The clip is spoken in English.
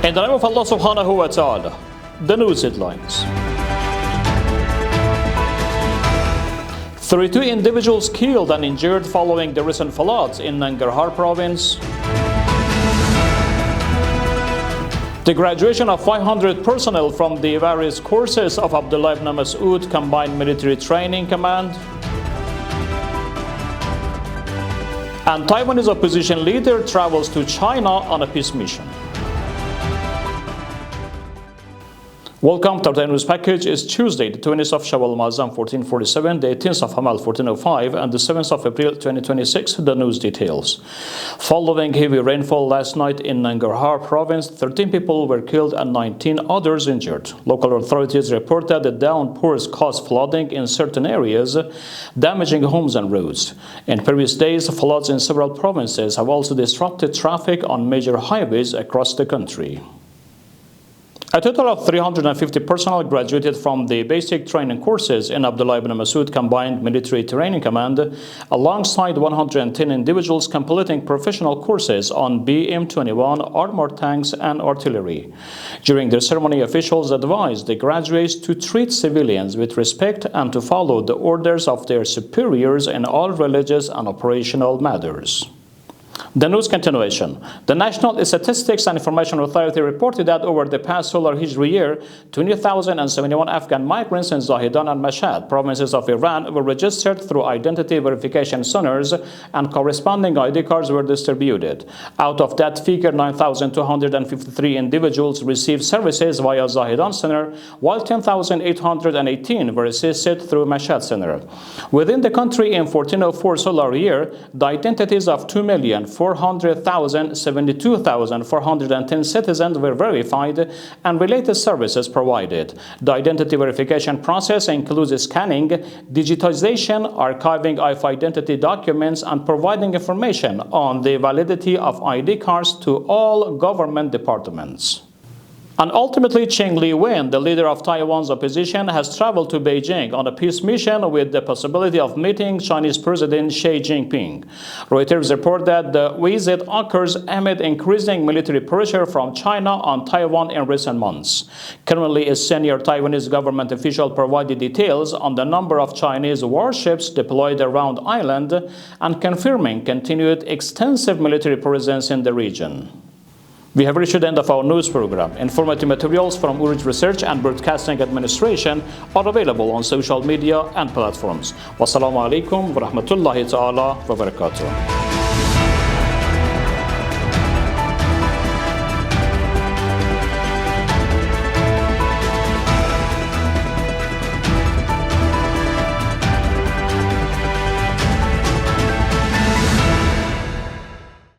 In the name of Allah subhanahu wa ta'ala, the news headlines. 32 individuals killed and injured following the recent floods in Nangarhar province. The graduation of 500 personnel from the various courses of Abdullah ibn Mas'ud Combined Military Training Command. And Taiwanese opposition leader travels to China on a peace mission. Welcome to our news package. It's Tuesday, the 20th of Shawwal Muazzam 1447, the 18th of Hamal 1405, and the 7th of April 2026. The news details. Following heavy rainfall last night in Nangarhar province, 13 people were killed and 19 others injured. Local authorities report that the downpours caused flooding in certain areas, damaging homes and roads. In previous days, floods in several provinces have also disrupted traffic on major highways across the country. A total of 350 personnel graduated from the basic training courses in Abdullah ibn Mas'ud Combined Military Training Command, alongside 110 individuals completing professional courses on BM-21 armored tanks and artillery. During the ceremony, officials advised the graduates to treat civilians with respect and to follow the orders of their superiors in all religious and operational matters. The news continuation. The National Statistics and Information Authority reported that over the past solar Hijri year, 20,071 Afghan migrants in Zahedan and Mashhad, provinces of Iran, were registered through identity verification centers and corresponding ID cards were distributed. Out of that figure, 9,253 individuals received services via Zahedan Center, while 10,818 were assisted through Mashhad Center. Within the country in 1404 solar year, the identities of 2,400,072,410 citizens were verified and related services provided. The identity verification process includes scanning, digitization, archiving of identity documents, and providing information on the validity of ID cards to all government departments. And ultimately, Cheng Li-wen, the leader of Taiwan's opposition, has traveled to Beijing on a peace mission with the possibility of meeting Chinese President Xi Jinping. Reuters report that the visit occurs amid increasing military pressure from China on Taiwan in recent months. Currently, a senior Taiwanese government official provided details on the number of Chinese warships deployed around the island and confirming continued extensive military presence in the region. We have reached the end of our news program. Informative materials from Urooj Research and Broadcasting Administration are available on social media and platforms. Wassalamu alaikum wa rahmatullahi ta'ala wa barakatuh.